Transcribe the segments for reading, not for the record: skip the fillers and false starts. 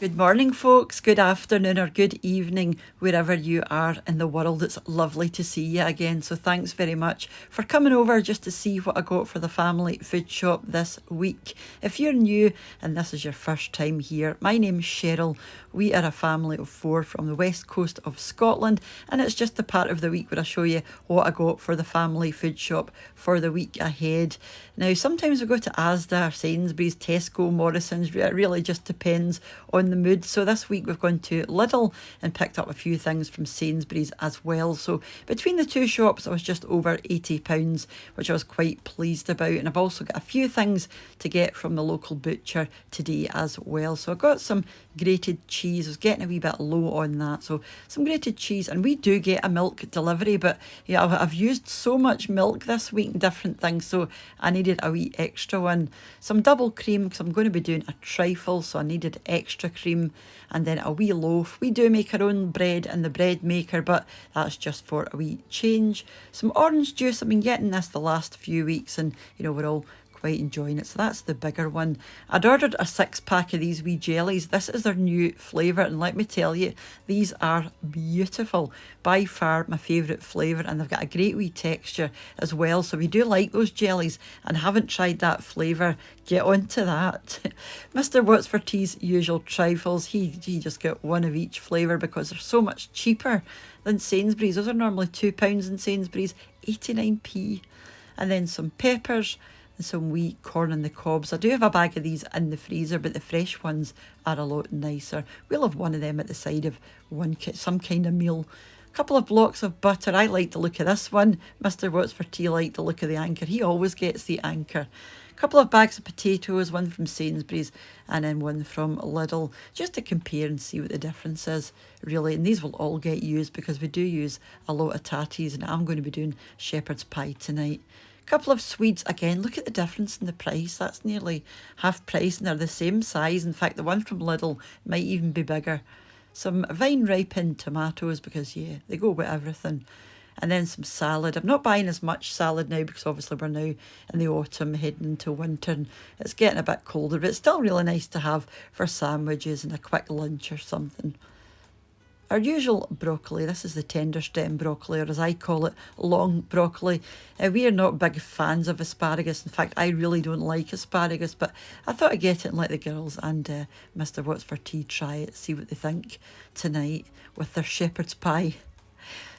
Good morning, folks. Good afternoon or good evening, wherever you are in the world. It's lovely to see you again. So thanks very much for coming over just to see what I got for the family food shop this week. If you're new and this is your first time here, my name's Cheryl. We are a family of 4 from the west coast of Scotland, and it's just the part of the week where I show you what I got for the family food shop for the week ahead. Now, sometimes we go to Asda, Sainsbury's, Tesco, Morrison's. It really just depends on the mood. So this week we've gone to Lidl and picked up a few things from Sainsbury's as well. So between the two shops I was just over £80, which I was quite pleased about. And I've also got a few things to get from the local butcher today as well. So I got some grated cheese. I was getting a wee bit low on that, so some grated cheese, and we do get a milk delivery, but yeah, I've used so much milk this week and different things, so I needed a wee extra one. Some double cream because I'm going to be doing a trifle, so I needed extra cream, and then a wee loaf. We do make our own bread in the bread maker, but that's just for a wee change. Some orange juice. I've been getting this the last few weeks, and you know, we're all quite enjoying it, so that's the bigger one. I'd ordered a 6-pack of these wee jellies. This is their new flavour, and let me tell you, these are beautiful. By far my favourite flavour, and they've got a great wee texture as well. So if you do like those jellies and haven't tried that flavour, get onto that. Mr. What's for Tea's usual trifles, he just got one of each flavour because they're so much cheaper than Sainsbury's. Those are normally £2 in Sainsbury's, 89p. And then some peppers and some wee corn on the cobs. I do have a bag of these in the freezer, but the fresh ones are a lot nicer. We'll have one of them at the side of some kind of meal. A couple of blocks of butter. I like the look of this one. Mr. What's for Tea liked the look of the anchor. He always gets the anchor. A couple of bags of potatoes, one from Sainsbury's and then one from Lidl, just to compare and see what the difference is, really. And these will all get used because we do use a lot of tatties, and I'm going to be doing shepherd's pie tonight. Couple of sweets. Again, look at the difference in the price. That's nearly half price, and they're the same size. In fact, the one from Lidl might even be bigger. Some vine ripened tomatoes because yeah, they go with everything. And then some salad. I'm not buying as much salad now because obviously we're now in the autumn heading into winter and it's getting a bit colder, but it's still really nice to have for sandwiches and a quick lunch or something. Our usual broccoli. This is the tender stem broccoli, or as I call it, long broccoli. We are not big fans of asparagus. In fact, I really don't like asparagus, but I thought I'd get it and let the girls and Mr. What's for Tea try it, see what they think tonight with their shepherd's pie.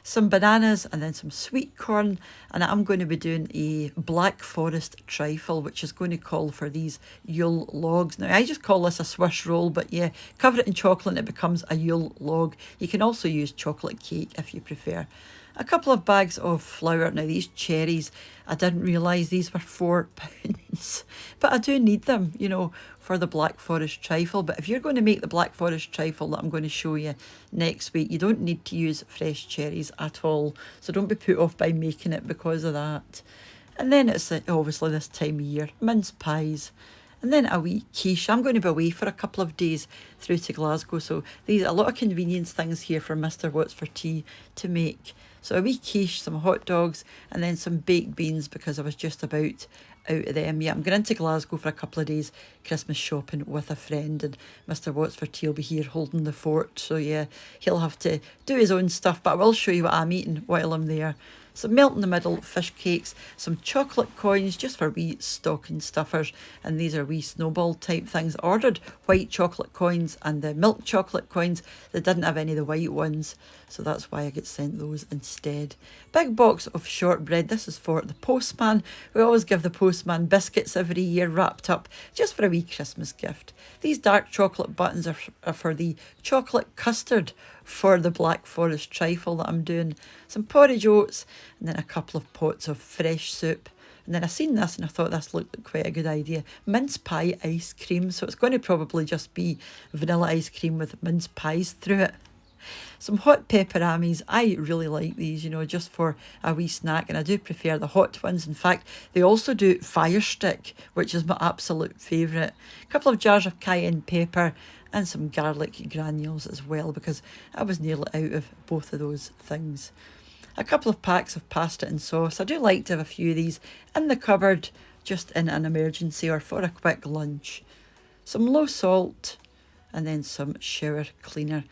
Some bananas and then some sweet corn, and I'm going to be doing a Black Forest trifle, which is going to call for these Yule logs. Now I just call this a Swiss roll, but yeah, cover it in chocolate and it becomes a Yule log. You can also use chocolate cake if you prefer. A couple of bags of flour. Now these cherries, I didn't realise these were £4, but I do need them, you know, for the Black Forest trifle. But if you're going to make the Black Forest trifle that I'm going to show you next week, you don't need to use fresh cherries at all. So don't be put off by making it because of that. And then it's obviously this time of year, mince pies. And then a wee quiche. I'm going to be away for a couple of days through to Glasgow, so these a lot of convenience things here for Mr. What's for Tea to make. So a wee quiche, some hot dogs, and then some baked beans because I was just about out of them. Yeah, I'm going into Glasgow for a couple of days Christmas shopping with a friend, and Mr. What's for Tea will be here holding the fort. So yeah, he'll have to do his own stuff, but I will show you what I'm eating while I'm there. Some melt in the middle fish cakes, some chocolate coins just for wee stocking stuffers, and these are wee snowball type things. I ordered white chocolate coins and the milk chocolate coins. They didn't have any of the white ones, so that's why I get sent those instead. Big box of shortbread. This is for the postman. We always give the postman biscuits every year wrapped up just for a wee Christmas gift. These dark chocolate buttons are for the chocolate custard for the Black Forest trifle that I'm doing. Some porridge oats, and then a couple of pots of fresh soup. And then I seen this and I thought this looked like quite a good idea. Mince pie ice cream. So it's going to probably just be vanilla ice cream with mince pies through it. Some hot peperamis. I really like these, you know, just for a wee snack, and I do prefer the hot ones. In fact, they also do fire stick, which is my absolute favourite. A couple of jars of cayenne pepper and some garlic granules as well, because I was nearly out of both of those things. A couple of packs of pasta and sauce. I do like to have a few of these in the cupboard just in an emergency or for a quick lunch. Some low salt, and then some shower cleaner.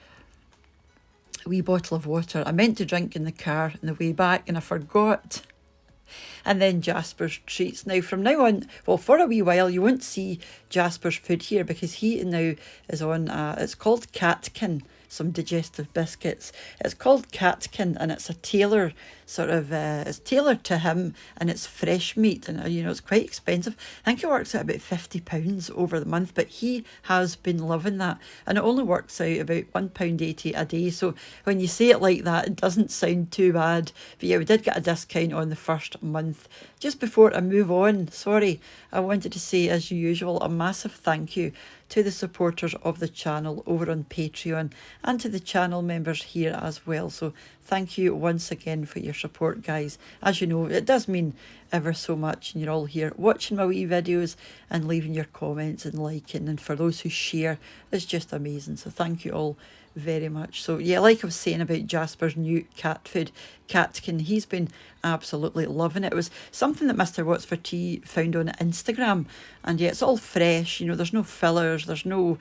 A wee bottle of water I meant to drink in the car on the way back and I forgot. And then Jasper's treats. Now from now on, well, for a wee while you won't see Jasper's food here because he now is on it's called Catkin, some digestive biscuits. It's called Catkin and it's a tailor sort of it's tailored to him, and it's fresh meat, and you know, it's quite expensive. I think it works out about £50 over the month, but he has been loving that, and it only works out about £1.80 a day. So when you say it like that, it doesn't sound too bad. But yeah, we did get a discount on the first month. Just before I move on, sorry, I wanted to say, as usual, a massive thank you to the supporters of the channel over on Patreon and to the channel members here as well. So thank you once again for your support, guys. As you know, it does mean ever so much, and you're all here watching my wee videos and leaving your comments and liking, and for those who share, it's just amazing. So thank you all very much. So yeah, like I was saying about Jasper's new cat food, Catkin, he's been absolutely loving it. It was something that Mr. What's for Tea found on Instagram, and yeah, it's all fresh, you know, there's no fillers, there's no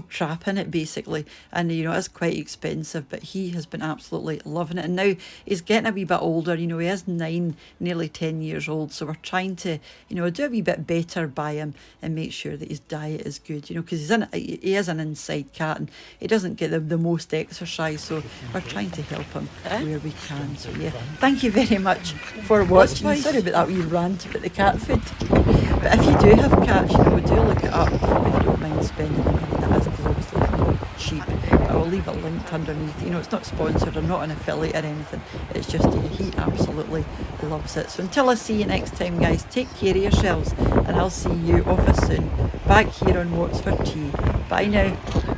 crap in it basically, and you know, it's quite expensive, but he has been absolutely loving it. And now he's getting a wee bit older, you know, he is 9, nearly 10 years old, so we're trying to, you know, do a wee bit better by him and make sure that his diet is good, you know, because he is an inside cat and he doesn't get the most exercise, so we're trying to help him where we can. So yeah, thank you very much for watching. Sorry about that wee rant about the cat food, but if you do have cats, you know, do look it up if you don't mind spending the money. That is, because obviously it's not cheap, but I will leave it linked underneath. You know, it's not sponsored, I'm not an affiliate or anything, it's just he absolutely loves it. So until I see you next time, guys, take care of yourselves, and I'll see you office soon back here on What's for Tea. Bye now.